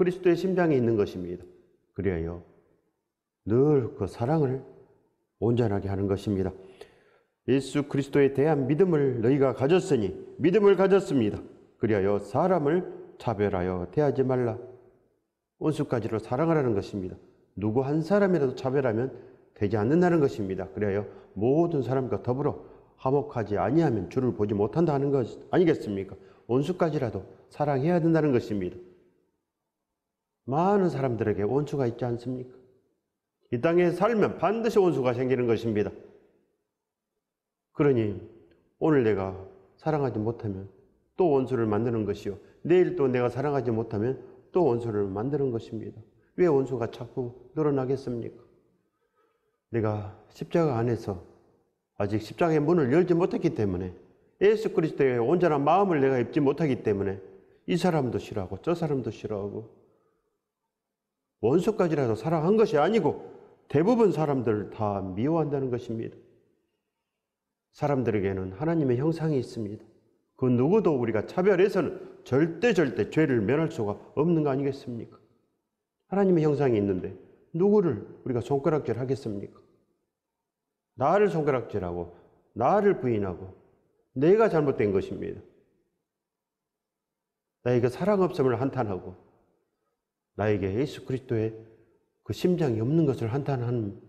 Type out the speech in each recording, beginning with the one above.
그리스도의 심장에 있는 것입니다. 그래요. 늘 그 사랑을 온전하게 하는 것입니다. 예수 그리스도에 대한 믿음을 너희가 가졌으니 믿음을 가졌습니다. 그리하여 사람을 차별하여 대하지 말라. 원수까지로 사랑하라는 것입니다. 누구 한 사람이라도 차별하면 되지 않는다는 것입니다. 그래요. 모든 사람과 더불어 화목하지 아니하면 주를 보지 못한다 하는 것 아니겠습니까? 원수까지라도 사랑해야 된다는 것입니다. 많은 사람들에게 원수가 있지 않습니까? 이 땅에 살면 반드시 원수가 생기는 것입니다. 그러니 오늘 내가 사랑하지 못하면 또 원수를 만드는 것이요, 내일 또 내가 사랑하지 못하면 또 원수를 만드는 것입니다. 왜 원수가 자꾸 늘어나겠습니까? 내가 십자가 안에서 아직 십자가의 문을 열지 못했기 때문에, 예수 그리스도의 온전한 마음을 내가 입지 못하기 때문에 이 사람도 싫어하고 저 사람도 싫어하고 원수까지라도 사랑한 것이 아니고 대부분 사람들을 다 미워한다는 것입니다. 사람들에게는 하나님의 형상이 있습니다. 그 누구도 우리가 차별해서는 절대 죄를 면할 수가 없는 거 아니겠습니까? 하나님의 형상이 있는데 누구를 우리가 손가락질 하겠습니까? 나를 손가락질하고 나를 부인하고 내가 잘못된 것입니다. 나에게 사랑 없음을 한탄하고 나에게 예수 그리스도의 그 심장이 없는 것을 한탄하는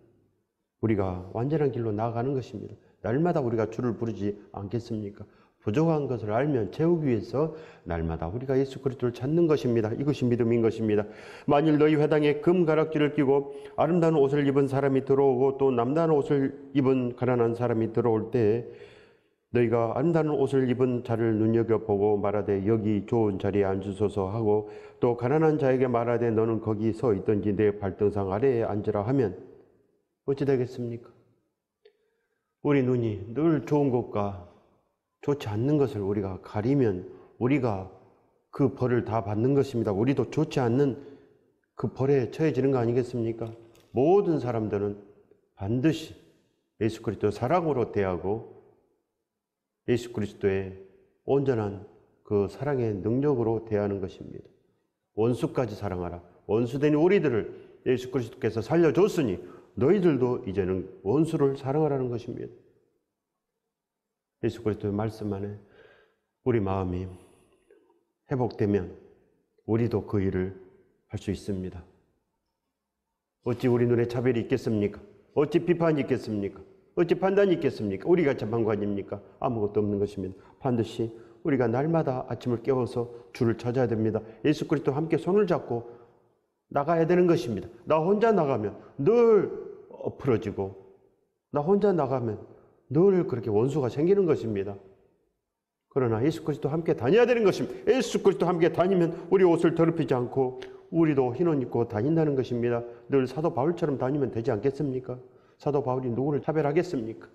우리가 완전한 길로 나아가는 것입니다. 날마다 우리가 주를 부르지 않겠습니까? 부족한 것을 알면 채우기 위해서 날마다 우리가 예수 그리스도를 찾는 것입니다. 이것이 믿음인 것입니다. 만일 너희 회당에 금 가락지를 끼고 아름다운 옷을 입은 사람이 들어오고 또 남다른 옷을 입은 가난한 사람이 들어올 때 너희가 아름다운 옷을 입은 자를 눈여겨보고 말하되 여기 좋은 자리에 앉으소서 하고 또 가난한 자에게 말하되 너는 거기 서 있든지 내 발등상 아래에 앉으라 하면 어찌 되겠습니까? 우리 눈이 늘 좋은 것과 좋지 않는 것을 우리가 가리면 우리가 그 벌을 다 받는 것입니다. 우리도 좋지 않는 그 벌에 처해지는 거 아니겠습니까? 모든 사람들은 반드시 예수 그리스도의 사랑으로 대하고 예수 그리스도의 온전한 그 사랑의 능력으로 대하는 것입니다. 원수까지 사랑하라. 원수된 우리들을 예수 그리스도께서 살려줬으니 너희들도 이제는 원수를 사랑하라는 것입니다. 예수 그리스도의 말씀 안에 우리 마음이 회복되면 우리도 그 일을 할 수 있습니다. 어찌 우리 눈에 차별이 있겠습니까? 어찌 비판이 있겠습니까? 어찌 판단이 있겠습니까? 우리가 재판관입니까? 아무것도 없는 것입니다. 반드시 우리가 날마다 아침을 깨워서 주를 찾아야 됩니다. 예수 그리스도와 함께 손을 잡고 나가야 되는 것입니다. 나 혼자 나가면 늘 엎어지고 나 혼자 나가면 늘 그렇게 원수가 생기는 것입니다. 그러나 예수 그리스도와 함께 다녀야 되는 것입니다. 예수 그리스도와 함께 다니면 우리 옷을 더럽히지 않고 우리도 흰 옷 입고 다닌다는 것입니다. 늘 사도 바울처럼 다니면 되지 않겠습니까? 사도 바울이 누구를 차별하겠습니까?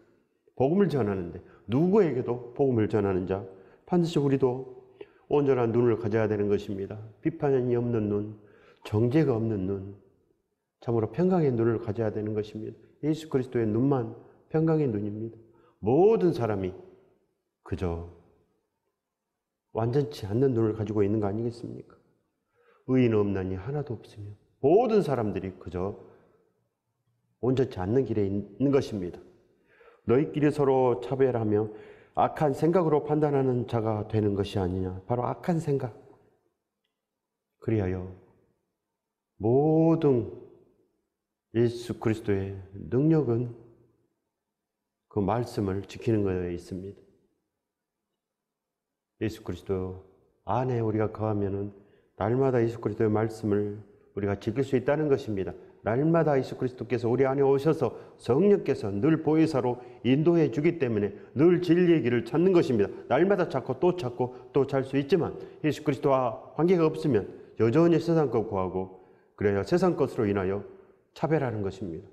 복음을 전하는데 누구에게도 복음을 전하는 자, 반드시 우리도 온전한 눈을 가져야 되는 것입니다. 비판이 없는 눈, 정죄가 없는 눈, 참으로 평강의 눈을 가져야 되는 것입니다. 예수 그리스도의 눈만 평강의 눈입니다. 모든 사람이 그저 완전치 않는 눈을 가지고 있는 거 아니겠습니까? 의인 없나니 하나도 없으며 모든 사람들이 그저 온전치 않는 길에 있는 것입니다. 너희끼리 서로 차별하며 악한 생각으로 판단하는 자가 되는 것이 아니냐. 바로 악한 생각. 그리하여 모든 예수 그리스도의 능력은 그 말씀을 지키는 것에 있습니다. 예수 그리스도 안에 우리가 거하면은 날마다 예수 그리스도의 말씀을 우리가 지킬 수 있다는 것입니다. 날마다 예수 그리스도께서 우리 안에 오셔서 성령께서 늘 보혜사로 인도해 주기 때문에 늘 진리의 길을 찾는 것입니다. 날마다 찾고 또 찾을 수 있지만 예수 그리스도와 관계가 없으면 여전히 세상 것 구하고 그래야 세상 것으로 인하여 차별하는 것입니다.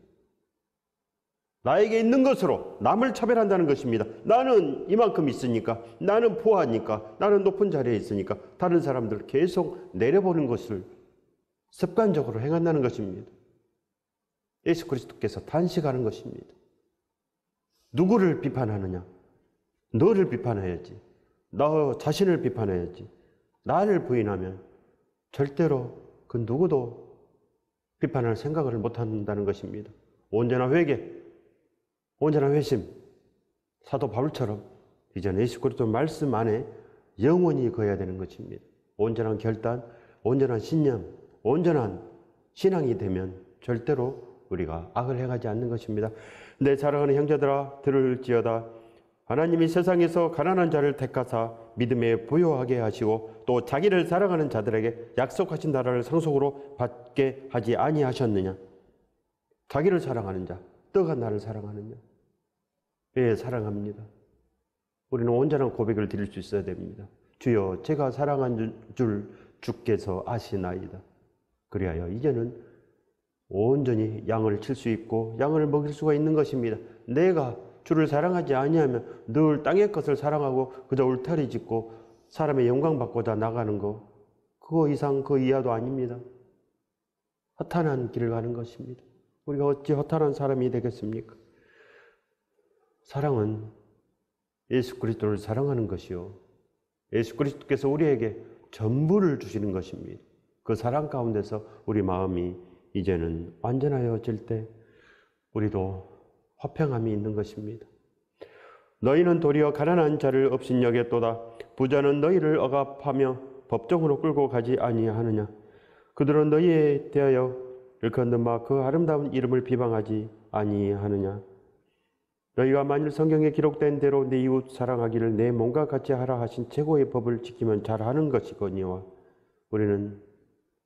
나에게 있는 것으로 남을 차별한다는 것입니다. 나는 이만큼 있으니까, 나는 부하니까, 나는 높은 자리에 있으니까 다른 사람들 계속 내려보는 것을 습관적으로 행한다는 것입니다. 예수 그리스도께서 단식하는 것입니다. 누구를 비판하느냐? 너를 비판해야지. 너 자신을 비판해야지. 나를 부인하면 절대로 그 누구도 비판할 생각을 못한다는 것입니다. 온전한 회개, 온전한 회심, 사도 바울처럼 이제는 예수 그리스도 말씀 안에 영원히 거해야 되는 것입니다. 온전한 결단, 온전한 신념, 온전한 신앙이 되면 절대로 우리가 악을 행하지 않는 것입니다. 내 사랑하는 형제들아 들을지어다. 하나님이 세상에서 가난한 자를 택하사 믿음에 부요하게 하시고 또 자기를 사랑하는 자들에게 약속하신 나라를 상속으로 받게 하지 아니하셨느냐. 자기를 사랑하는 자, 너가 나를 사랑하느냐. 예, 사랑합니다. 우리는 온전한 고백을 드릴 수 있어야 됩니다. 주여, 제가 사랑한 줄 주께서 아시나이다. 그리하여 이제는 온전히 양을 칠 수 있고 양을 먹일 수가 있는 것입니다. 내가 주를 사랑하지 아니하면 늘 땅의 것을 사랑하고 그저 울타리 짓고 사람의 영광 받고자 나가는 거, 그거 이상 그 이하도 아닙니다. 허탄한 길을 가는 것입니다. 우리가 어찌 허탄한 사람이 되겠습니까? 사랑은 예수 그리스도를 사랑하는 것이요, 예수 그리스도께서 우리에게 전부를 주시는 것입니다. 그 사랑 가운데서 우리 마음이 이제는 완전하여질 때 우리도 화평함이 있는 것입니다. 너희는 도리어 가난한 자를 업신여겼도다. 부자는 너희를 억압하며 법정으로 끌고 가지 아니하느냐. 그들은 너희에 대하여 일컫는 바 그 아름다운 이름을 비방하지 아니하느냐. 너희가 만일 성경에 기록된 대로 내 이웃 사랑하기를 내 몸과 같이 하라 하신 최고의 법을 지키면 잘하는 것이거니와. 우리는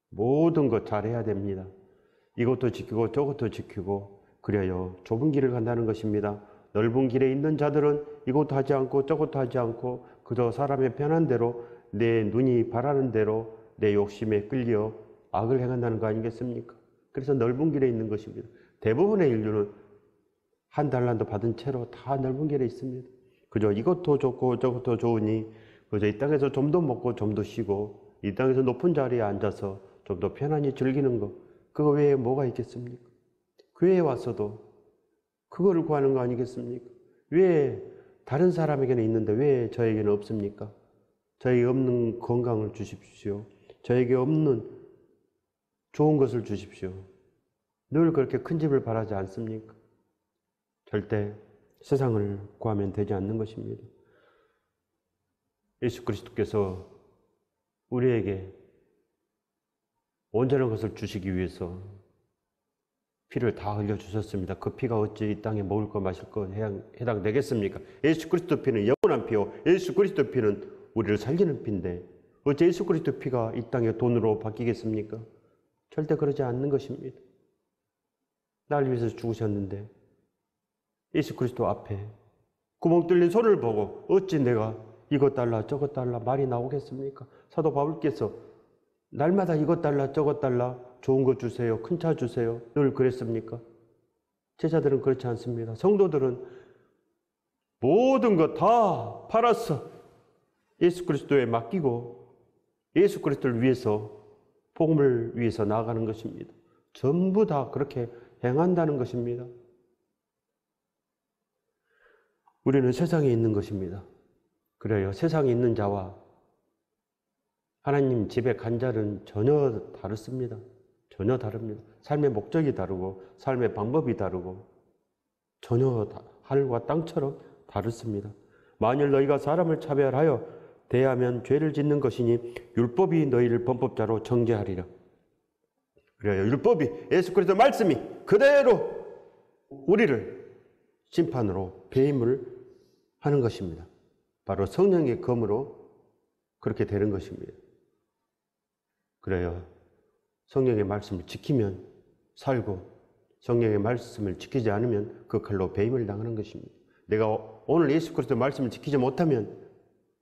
모든 것 잘해야 됩니다. 이것도 지키고 저것도 지키고 그래야 좁은 길을 간다는 것입니다. 넓은 길에 있는 자들은 이것도 하지 않고 저것도 하지 않고 그저 사람의 편한 대로 내 눈이 바라는 대로 내 욕심에 끌려 악을 행한다는 거 아니겠습니까? 그래서 넓은 길에 있는 것입니다. 대부분의 인류는 한 달란트 받은 채로 다 넓은 길에 있습니다. 그저 이것도 좋고 저것도 좋으니 그저 이 땅에서 좀 더 먹고 좀 더 쉬고 이 땅에서 높은 자리에 앉아서 좀 더 편안히 즐기는 것, 그거 외에 뭐가 있겠습니까? 교회에 왔어도 그거를 구하는 거 아니겠습니까? 왜 다른 사람에게는 있는데 왜 저에게는 없습니까? 저에게 없는 건강을 주십시오. 저에게 없는 좋은 것을 주십시오. 늘 그렇게 큰 집을 바라지 않습니까? 절대 세상을 구하면 되지 않는 것입니다. 예수 그리스도께서 우리에게 온전한 것을 주시기 위해서 피를 다 흘려주셨습니다. 그 피가 어찌 이 땅에 먹을 거 마실 거 해당되겠습니까? 예수 그리스도 피는 영원한 피요, 예수 그리스도 피는 우리를 살리는 피인데 어찌 예수 그리스도 피가 이 땅의 돈으로 바뀌겠습니까? 절대 그러지 않는 것입니다. 나를 위해서 죽으셨는데 예수 그리스도 앞에 구멍 뚫린 손을 보고 어찌 내가 이것 달라 저것 달라 말이 나오겠습니까? 사도 바울께서 날마다 이것 달라 저것 달라 좋은 것 주세요, 큰 차 주세요 늘 그랬습니까? 제자들은 그렇지 않습니다. 성도들은 모든 것 다 팔아서 예수 그리스도에 맡기고 예수 그리스도를 위해서 복음을 위해서 나아가는 것입니다. 전부 다 그렇게 행한다는 것입니다. 우리는 세상에 있는 것입니다. 그래요. 세상에 있는 자와 하나님 집에 간 자는 전혀 다릅니다. 전혀 다릅니다. 삶의 목적이 다르고 삶의 방법이 다르고 전혀 하늘과 땅처럼 다릅니다. 만일 너희가 사람을 차별하여 대하면 죄를 짓는 것이니 율법이 너희를 범법자로 정죄하리라. 그래요. 율법이 예수 그리스도 말씀이 그대로 우리를 심판으로 배임을 하는 것입니다. 바로 성령의 검으로 그렇게 되는 것입니다. 그래요. 성령의 말씀을 지키면 살고 성령의 말씀을 지키지 않으면 그 칼로 배임을 당하는 것입니다. 내가 오늘 예수 그리스도 말씀을 지키지 못하면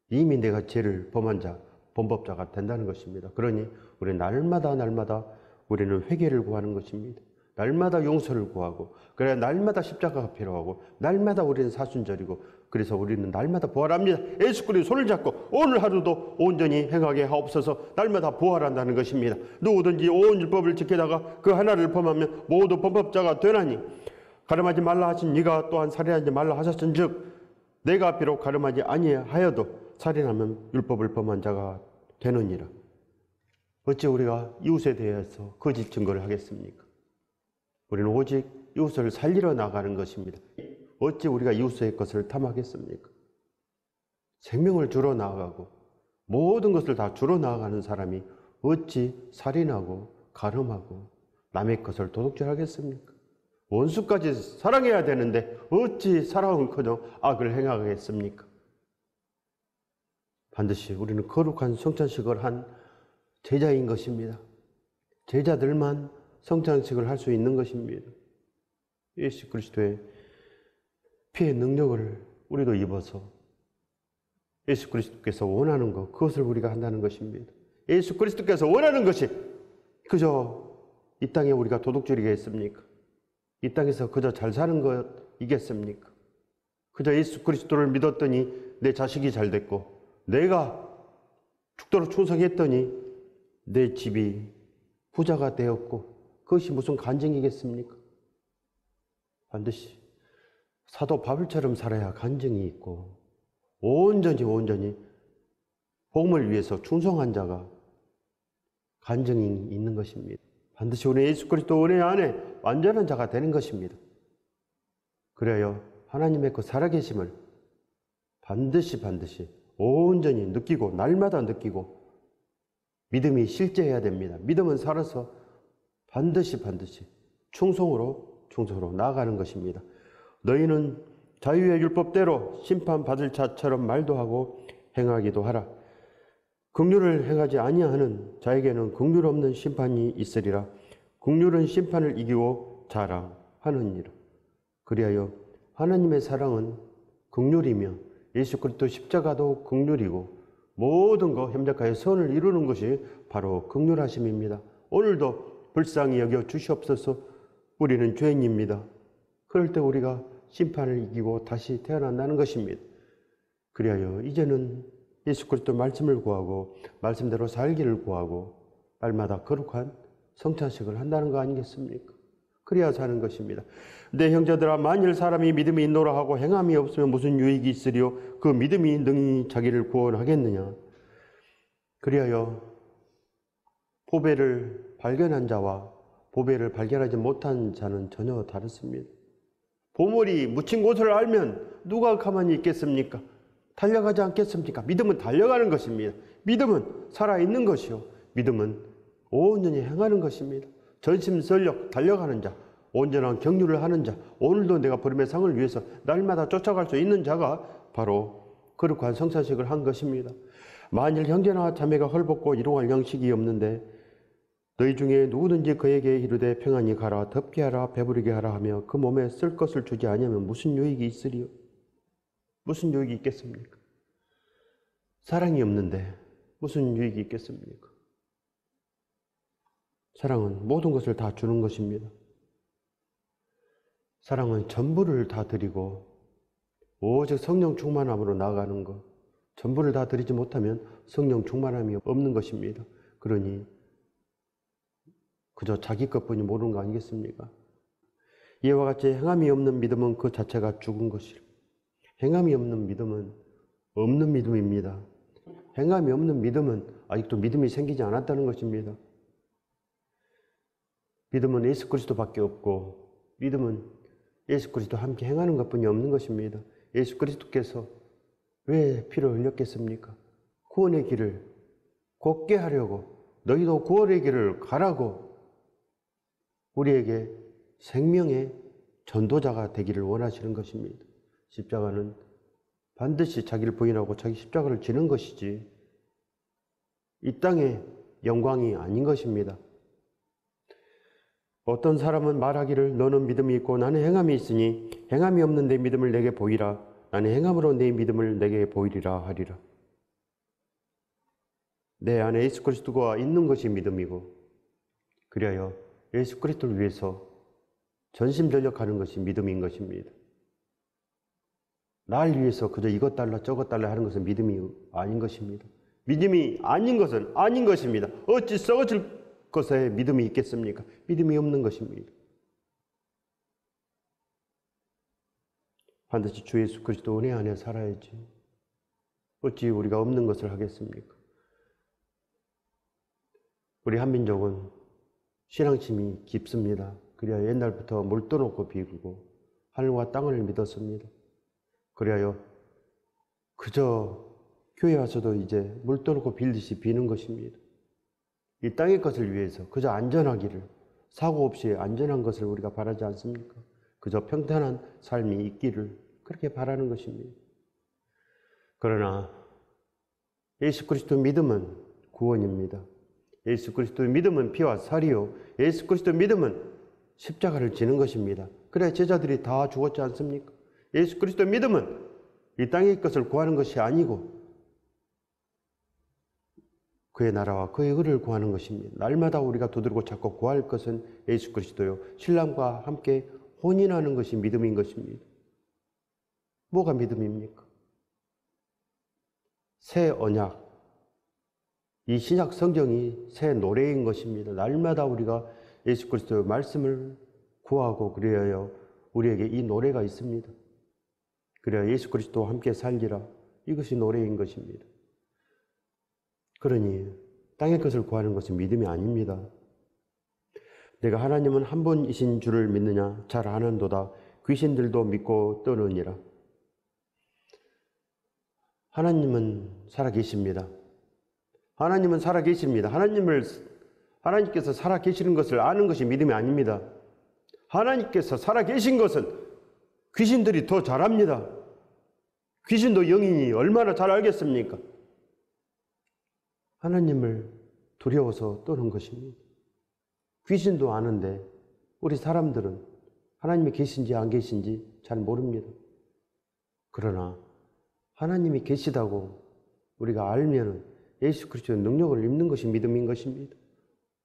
이미 내가 죄를 범한 자, 범법자가 된다는 것입니다. 그러니 우리는 날마다 우리는 회개를 구하는 것입니다. 날마다 용서를 구하고 그래야 날마다 십자가가 필요하고 날마다 우리는 사순절이고 그래서 우리는 날마다 부활합니다. 예수 그리스도 손을 잡고 오늘 하루도 온전히 행하게 하옵소서. 날마다 부활한다는 것입니다. 누구든지 온 율법을 지키다가 그 하나를 범하면 모두 범법자가 되나니 가늠하지 말라 하신 네가 또한 살인하지 말라 하셨은즉 내가 비록 가늠하지 아니하여도 살인하면 율법을 범한 자가 되느니라. 어찌 우리가 이웃에 대해서 거짓 증거를 하겠습니까? 우리는 오직 이웃을 살리러 나가는 것입니다. 어찌 우리가 이웃의 것을 탐하겠습니까? 생명을 주러 나아가고 모든 것을 다 주러 나아가는 사람이 어찌 살인하고 가늠하고 남의 것을 도둑질하겠습니까? 원수까지 사랑해야 되는데 어찌 사랑은커녕 악을 행하겠습니까? 반드시 우리는 거룩한 성찬식을 한 제자인 것입니다. 제자들만 성찬식을 할 수 있는 것입니다. 예수 그리스도의 피의 능력을 우리도 입어서 예수 그리스도께서 원하는 것, 그것을 우리가 한다는 것입니다. 예수 그리스도께서 원하는 것이 그저 이 땅에 우리가 도둑질이겠습니까? 이 땅에서 그저 잘 사는 것이겠습니까? 그저 예수 그리스도를 믿었더니 내 자식이 잘 됐고 내가 죽도록 충성했더니 내 집이 부자가 되었고 그것이 무슨 간증이겠습니까? 반드시 사도 바울처럼 살아야 간증이 있고 온전히 복음을 위해서 충성한 자가 간증이 있는 것입니다. 반드시 우리 예수 그리스도 은혜 안에 완전한 자가 되는 것입니다. 그래야 하나님의 그 살아계심을 반드시 온전히 느끼고 날마다 느끼고 믿음이 실제해야 됩니다. 믿음은 살아서 반드시 충성으로 나아가는 것입니다. 너희는 자유의 율법대로 심판받을 자처럼 말도 하고 행하기도 하라. 긍휼을 행하지 아니하는 자에게는 긍휼 없는 심판이 있으리라. 긍휼은 심판을 이기고 자랑하느니라. 그리하여 하나님의 사랑은 긍휼이며 예수 그리스도 십자가도 긍휼이고 모든 것 협력하여 선을 이루는 것이 바로 긍휼하심입니다. 오늘도 불쌍히 여겨 주시옵소서. 우리는 죄인입니다. 그럴 때 우리가 심판을 이기고 다시 태어난다는 것입니다. 그리하여 이제는 예수 그리스도 말씀을 구하고 말씀대로 살기를 구하고 날마다 거룩한 성찬식을 한다는 거 아니겠습니까? 그래야 사는 것입니다. 내 형제들아, 만일 사람이 믿음이 있노라 하고 행함이 없으면 무슨 유익이 있으리요? 그 믿음이 능히 자기를 구원하겠느냐? 그리하여 보배를 발견한 자와 보배를 발견하지 못한 자는 전혀 다릅니다. 보물이 묻힌 곳을 알면 누가 가만히 있겠습니까? 달려가지 않겠습니까? 믿음은 달려가는 것입니다. 믿음은 살아있는 것이요. 믿음은 온전히 행하는 것입니다. 전심전력 달려가는 자, 온전한 경륜을 하는 자, 오늘도 내가 부름의 상을 위해서 날마다 쫓아갈 수 있는 자가 바로 거룩한 성찬식을 한 것입니다. 만일 형제나 자매가 헐벗고 일용할 양식이 없는데 너희 중에 누구든지 그에게 이르되 평안히 가라, 덥게 하라, 배부르게 하라 하며 그 몸에 쓸 것을 주지 아니하면 무슨 유익이 있으리요? 무슨 유익이 있겠습니까? 사랑이 없는데 무슨 유익이 있겠습니까? 사랑은 모든 것을 다 주는 것입니다. 사랑은 전부를 다 드리고 오직 성령 충만함으로 나아가는 것, 전부를 다 드리지 못하면 성령 충만함이 없는 것입니다. 그러니 그저 자기 것뿐이 모르는 거 아니겠습니까? 이와 같이 행함이 없는 믿음은 그 자체가 죽은 것이라. 행함이 없는 믿음은 없는 믿음입니다. 행함이 없는 믿음은 아직도 믿음이 생기지 않았다는 것입니다. 믿음은 예수 그리스도밖에 없고 믿음은 예수 그리스도와 함께 행하는 것뿐이 없는 것입니다. 예수 그리스도께서 왜 피를 흘렸겠습니까? 구원의 길을 곱게 하려고, 너희도 구원의 길을 가라고 우리에게 생명의 전도자가 되기를 원하시는 것입니다. 십자가는 반드시 자기를 부인하고 자기 십자가를 지는 것이지 이 땅의 영광이 아닌 것입니다. 어떤 사람은 말하기를 너는 믿음이 있고 나는 행함이 있으니 행함이 없는 내 믿음을 내게 보이라. 나는 행함으로 내 믿음을 내게 보이리라 하리라. 내 안에 예수 그리스도가 있는 것이 믿음이고 그리하여 예수 그리스도를 위해서 전심전력하는 것이 믿음인 것입니다. 날 위해서 그저 이것 달라 저것 달라 하는 것은 믿음이 아닌 것입니다. 믿음이 아닌 것은 아닌 것입니다. 어찌 썩어질 것에 믿음이 있겠습니까? 믿음이 없는 것입니다. 반드시 주 예수 그리스도 은혜 안에 살아야지. 어찌 우리가 없는 것을 하겠습니까? 우리 한민족은 신앙심이 깊습니다. 그래야 옛날부터 물 떠놓고 비우고 하늘과 땅을 믿었습니다. 그래야 그저 교회 와서도 이제 물 떠놓고 빌듯이 비는 것입니다. 이 땅의 것을 위해서 그저 안전하기를, 사고 없이 안전한 것을 우리가 바라지 않습니까? 그저 평탄한 삶이 있기를 그렇게 바라는 것입니다. 그러나 예수 그리스도 믿음은 구원입니다. 예수 그리스도 믿음은 피와 살이요, 예수 그리스도 믿음은 십자가를 지는 것입니다. 그래 제자들이 다 죽었지 않습니까? 예수 그리스도 믿음은 이 땅의 것을 구하는 것이 아니고 그의 나라와 그의 의를 구하는 것입니다. 날마다 우리가 두드리고 찾고 구할 것은 예수 그리스도요, 신랑과 함께 혼인하는 것이 믿음인 것입니다. 뭐가 믿음입니까? 새 언약, 이 신약 성경이 새 노래인 것입니다. 날마다 우리가 예수 그리스도의 말씀을 구하고 그래야 우리에게 이 노래가 있습니다. 그래야 예수 그리스도와 함께 살리라, 이것이 노래인 것입니다. 그러니 땅의 것을 구하는 것은 믿음이 아닙니다. 내가 하나님은 한 분이신 줄을 믿느냐? 잘 아는도다. 귀신들도 믿고 떠느니라. 하나님은 살아계십니다. 하나님은 살아계십니다. 하나님께서 살아계시는 것을 아는 것이 믿음이 아닙니다. 하나님께서 살아계신 것은 귀신들이 더 잘 압니다. 귀신도 영인이 얼마나 잘 알겠습니까? 하나님을 두려워서 떠는 것입니다. 귀신도 아는데 우리 사람들은 하나님이 계신지 안 계신지 잘 모릅니다. 그러나 하나님이 계시다고 우리가 알면 예수 그리스도의 능력을 입는 것이 믿음인 것입니다.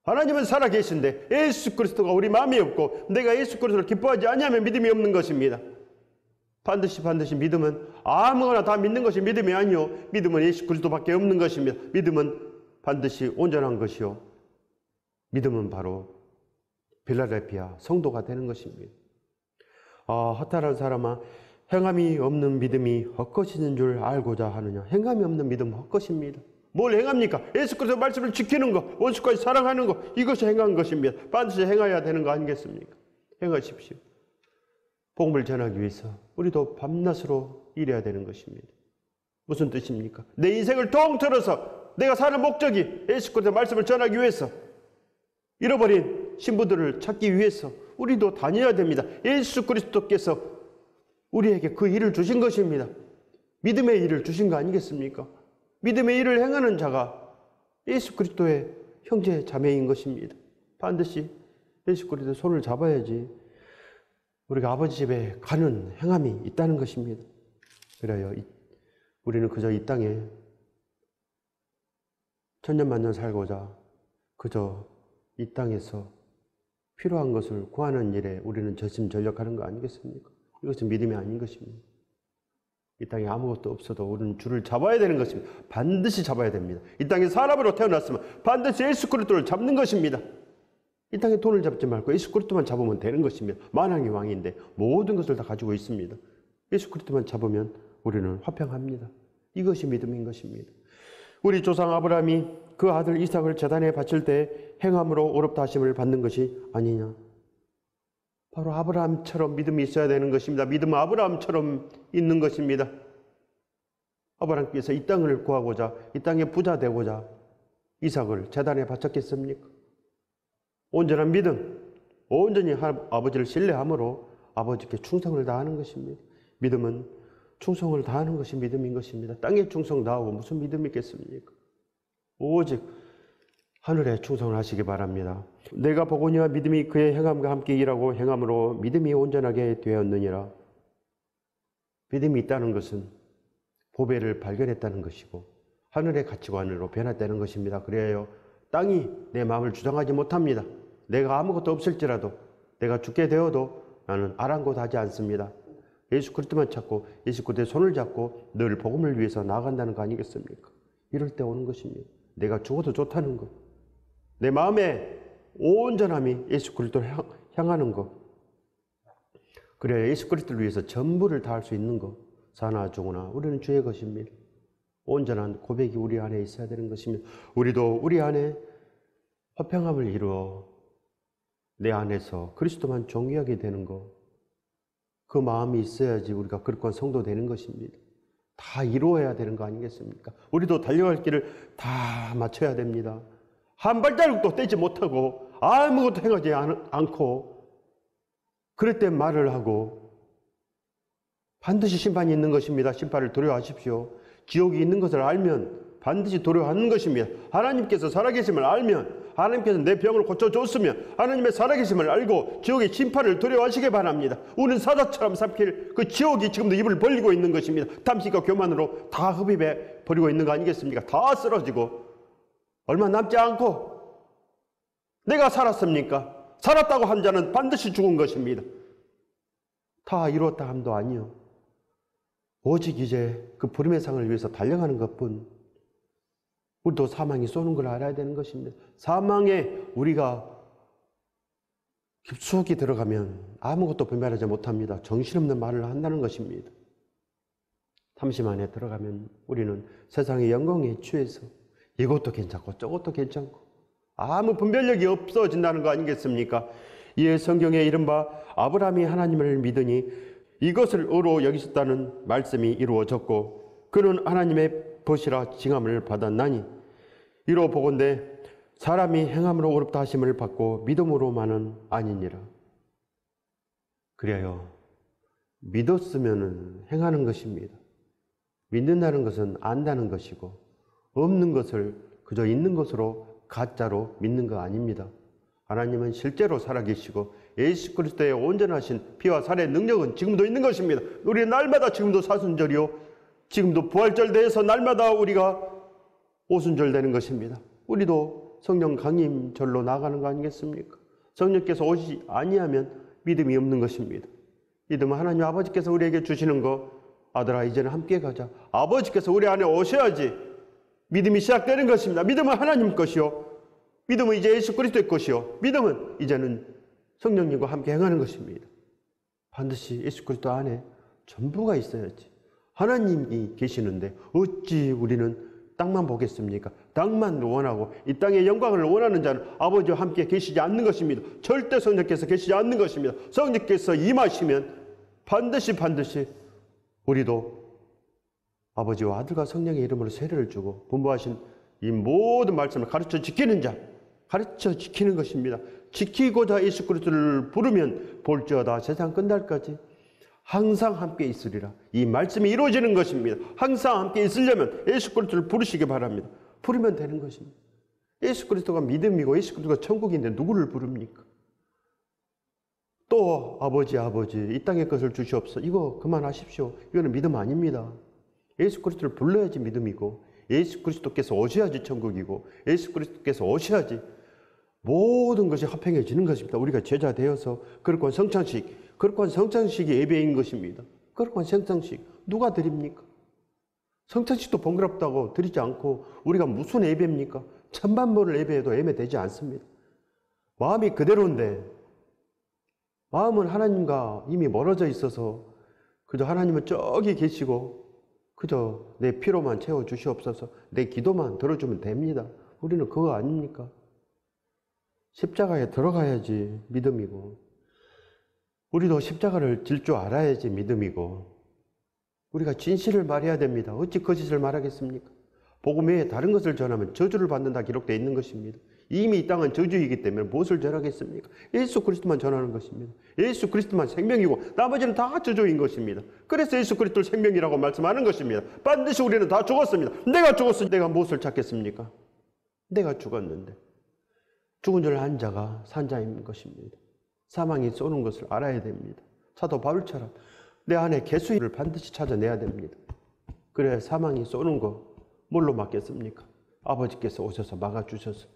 하나님은 살아계신데 예수 그리스도가 우리 마음에 없고 내가 예수 그리스도를 기뻐하지 않으면 믿음이 없는 것입니다. 반드시 믿음은 아무거나 다 믿는 것이 믿음이 아니요, 믿음은 예수 그리스도밖에 없는 것입니다. 믿음은 반드시 온전한 것이요, 믿음은 바로 필라델피아 성도가 되는 것입니다. 허탈한 사람아, 행함이 없는 믿음이 헛것이는 줄 알고자 하느냐? 행함이 없는 믿음은 헛것입니다. 뭘 행합니까? 예수 그리스도 말씀을 지키는 것, 원수까지 사랑하는 것, 이것이 행한 것입니다. 반드시 행해야 되는 거 아니겠습니까? 행하십시오. 복음을 전하기 위해서 우리도 밤낮으로 일해야 되는 것입니다. 무슨 뜻입니까? 내 인생을 통틀어서 내가 사는 목적이 예수 그리스도 말씀을 전하기 위해서, 잃어버린 신부들을 찾기 위해서 우리도 다녀야 됩니다. 예수 그리스도께서 우리에게 그 일을 주신 것입니다. 믿음의 일을 주신 거 아니겠습니까? 믿음의 일을 행하는 자가 예수 그리스도의 형제 자매인 것입니다. 반드시 예수 그리스도의 손을 잡아야지 우리가 아버지 집에 가는 행함이 있다는 것입니다. 그래요, 우리는 그저 이 땅에 천년만년 살고자 그저 이 땅에서 필요한 것을 구하는 일에 우리는 전심전력하는 거 아니겠습니까? 이것은 믿음이 아닌 것입니다. 이 땅에 아무것도 없어도 우리는 주를 잡아야 되는 것입니다. 반드시 잡아야 됩니다. 이 땅에 사람으로 태어났으면 반드시 예수 그리스도를 잡는 것입니다. 이 땅에 돈을 잡지 말고 예수 그리스도만 잡으면 되는 것입니다. 만왕의 왕인데 모든 것을 다 가지고 있습니다. 예수 그리스도만 잡으면 우리는 화평합니다. 이것이 믿음인 것입니다. 우리 조상 아브라함이 그 아들 이삭을 제단에 바칠 때 행함으로 어렵다 하심을 받는 것이 아니냐? 바로 아브라함처럼 믿음이 있어야 되는 것입니다. 믿음은 아브라함처럼 있는 것입니다. 아브라함께서 이 땅을 구하고자, 이 땅에 부자 되고자 이삭을 제단에 바쳤겠습니까? 온전한 믿음, 온전히 아버지를 신뢰함으로 아버지께 충성을 다하는 것입니다. 믿음은 충성을 다하는 것이 믿음인 것입니다. 땅에 충성 다하고 무슨 믿음이 있겠습니까? 오직 하늘에 충성을 하시기 바랍니다. 내가 보거니와 믿음이 그의 행함과 함께 일하고 행함으로 믿음이 온전하게 되었느니라. 믿음이 있다는 것은 보배를 발견했다는 것이고 하늘의 가치관으로 변했다는 것입니다. 그래야 땅이 내 마음을 주장하지 못합니다. 내가 아무것도 없을지라도, 내가 죽게 되어도 나는 아랑곳하지 않습니다. 예수 그리스도만 찾고 예수 그리스도의 손을 잡고 늘 복음을 위해서 나아간다는 거 아니겠습니까? 이럴 때 오는 것입니다. 내가 죽어도 좋다는 것, 내 마음의 온전함이 예수 그리스도를 향하는 것, 그래야 예수 그리스도를 위해서 전부를 다할 수 있는 것, 사나 죽으나 우리는 주의 것입니다. 온전한 고백이 우리 안에 있어야 되는 것입니다. 우리도 우리 안에 화평함을 이루어 내 안에서 그리스도만 존귀하게 되는 것, 그 마음이 있어야지 우리가 거룩한 성도 되는 것입니다. 다 이루어야 되는 거 아니겠습니까? 우리도 달려갈 길을 다 맞춰야 됩니다. 한 발자국도 떼지 못하고 아무것도 행하지 않고 그럴 때 말을 하고 반드시 심판이 있는 것입니다. 심판을 두려워하십시오. 지옥이 있는 것을 알면 반드시 두려워하는 것입니다. 하나님께서 살아계심을 알면, 하나님께서 내 병을 고쳐줬으면 하나님의 살아계심을 알고 지옥의 심판을 두려워하시기 바랍니다. 우리는 사자처럼 삼킬 그 지옥이 지금도 입을 벌리고 있는 것입니다. 탐식과 교만으로 다 흡입해 버리고 있는 거 아니겠습니까? 다 쓰러지고 얼마 남지 않고 내가 살았습니까? 살았다고 한 자는 반드시 죽은 것입니다. 다 이루었다 함도 아니요. 오직 이제 그 부름의 상을 위해서 달려가는 것뿐. 우리도 사망이 쏘는 걸 알아야 되는 것입니다. 사망에 우리가 깊숙이 들어가면 아무것도 분별하지 못합니다. 정신없는 말을 한다는 것입니다. 탐심 안에 들어가면 우리는 세상의 영광에 취해서 이것도 괜찮고 저것도 괜찮고 아무 분별력이 없어진다는 거 아니겠습니까? 이에 성경에 이른바 아브라함이 하나님을 믿으니 이것을 의로 여기셨다는 말씀이 이루어졌고 그는 하나님의 벗이라 칭함을 받았나니 이로 보건대 사람이 행함으로 어렵다 하심을 받고 믿음으로만은 아니니라. 그래요. 믿었으면 행하는 것입니다. 믿는다는 것은 안다는 것이고 없는 것을 그저 있는 것으로 가짜로 믿는 거 아닙니다. 하나님은 실제로 살아계시고 예수 그리스도의 온전하신 피와 살의 능력은 지금도 있는 것입니다. 우리 날마다 지금도 사순절이요 지금도 부활절 대해서 날마다 우리가 오순절 되는 것입니다. 우리도 성령 강림절로 나가는 거 아니겠습니까? 성령께서 오시지 아니하면 믿음이 없는 것입니다. 믿음은 하나님 아버지께서 우리에게 주시는 거, 아들아 이제는 함께 가자. 아버지께서 우리 안에 오셔야지 믿음이 시작되는 것입니다. 믿음은 하나님 것이요 믿음은 이제 예수 그리스도의 것이요 믿음은 이제는 성령님과 함께 행하는 것입니다. 반드시 예수 그리스도 안에 전부가 있어야지. 하나님이 계시는데 어찌 우리는 땅만 보겠습니까? 땅만 원하고 이 땅의 영광을 원하는 자는 아버지와 함께 계시지 않는 것입니다. 절대 성령께서 계시지 않는 것입니다. 성령께서 임하시면 반드시 우리도 아버지와 아들과 성령의 이름으로 세례를 주고 분부하신 이 모든 말씀을 가르쳐 지키는 자, 가르쳐 지키는 것입니다. 지키고자 예수 그리스도를 부르면 볼지어다 세상 끝날까지 항상 함께 있으리라. 이 말씀이 이루어지는 것입니다. 항상 함께 있으려면 예수 그리스도를 부르시기 바랍니다. 부르면 되는 것입니다. 예수 그리스도가 믿음이고 예수 그리스도가 천국인데 누구를 부릅니까? 또 아버지 이 땅의 것을 주시옵소서. 이거 그만하십시오. 이거는 믿음 아닙니다. 예수 그리스도를 불러야지 믿음이고 예수 그리스도께서 오셔야지 천국이고 예수 그리스도께서 오셔야지 모든 것이 화평해지는 것입니다. 우리가 제자 되어서 거룩한 성찬식이 예배인 것입니다. 거룩한 성찬식 누가 드립니까? 성찬식도 번거롭다고 드리지 않고 우리가 무슨 예배입니까? 천만번을 예배해도 예배되지 않습니다. 마음이 그대로인데 마음은 하나님과 이미 멀어져 있어서 그저 하나님은 저기 계시고 그저 내 피로만 채워주시옵소서 내 기도만 들어주면 됩니다. 우리는 그거 아닙니까? 십자가에 들어가야지 믿음이고 우리도 십자가를 질 줄 알아야지 믿음이고 우리가 진실을 말해야 됩니다. 어찌 거짓을 말하겠습니까? 복음 외에 다른 것을 전하면 저주를 받는다 기록되어 있는 것입니다. 이미 이 땅은 저주이기 때문에 무엇을 전하겠습니까? 예수 그리스도만 전하는 것입니다. 예수 그리스도만 생명이고 나머지는 다 저주인 것입니다. 그래서 예수 그리스도를 생명이라고 말씀하는 것입니다. 반드시 우리는 다 죽었습니다. 내가 죽었으니 내가 무엇을 찾겠습니까? 내가 죽었는데 죽은 줄 안 자가 산 자인 것입니다. 사망이 쏘는 것을 알아야 됩니다. 사도 바울처럼 내 안에 개수를 반드시 찾아내야 됩니다. 그래 사망이 쏘는 거 뭘로 막겠습니까? 아버지께서 오셔서 막아주셔서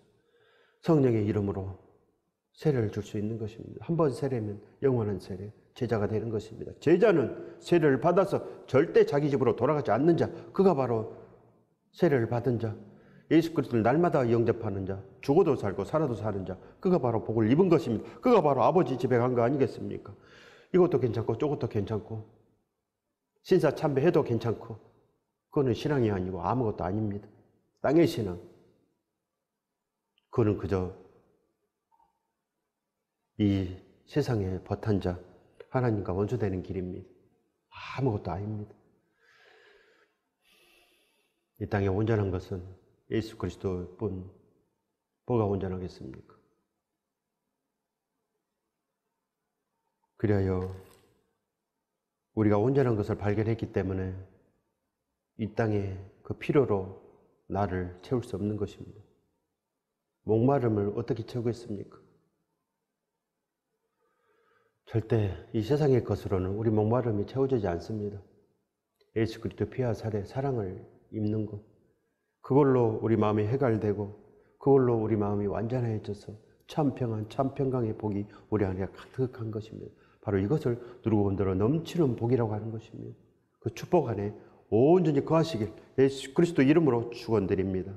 성령의 이름으로 세례를 줄 수 있는 것입니다. 한 번 세례면 영원한 세례, 제자가 되는 것입니다. 제자는 세례를 받아서 절대 자기 집으로 돌아가지 않는 자, 그가 바로 세례를 받은 자, 예수 그리스도를 날마다 영접하는 자, 죽어도 살고 살아도 사는 자, 그가 바로 복을 입은 것입니다. 그가 바로 아버지 집에 간 거 아니겠습니까? 이것도 괜찮고 저것도 괜찮고 신사참배해도 괜찮고 그거는 신앙이 아니고 아무것도 아닙니다. 땅의 신앙, 그거는 그저 이 세상의 버탄 자, 하나님과 원수되는 길입니다. 아무것도 아닙니다. 이 땅에 온전한 것은 예수 그리스도뿐. 뭐가 온전하겠습니까? 그리하여 우리가 온전한 것을 발견했기 때문에 이 땅에 그 필요로 나를 채울 수 없는 것입니다. 목마름을 어떻게 채우겠습니까? 절대 이 세상의 것으로는 우리 목마름이 채워지지 않습니다. 예수 그리스도 피와 살의 사랑을 입는 것, 그걸로 우리 마음이 해갈되고 그걸로 우리 마음이 완전해져서 참 평안, 참 평강의 복이 우리 안에 가득한 것입니다. 바로 이것을 누르고 온들어 넘치는 복이라고 하는 것입니다. 그 축복 안에 온전히 거하시길 예수 그리스도 이름으로 축원드립니다.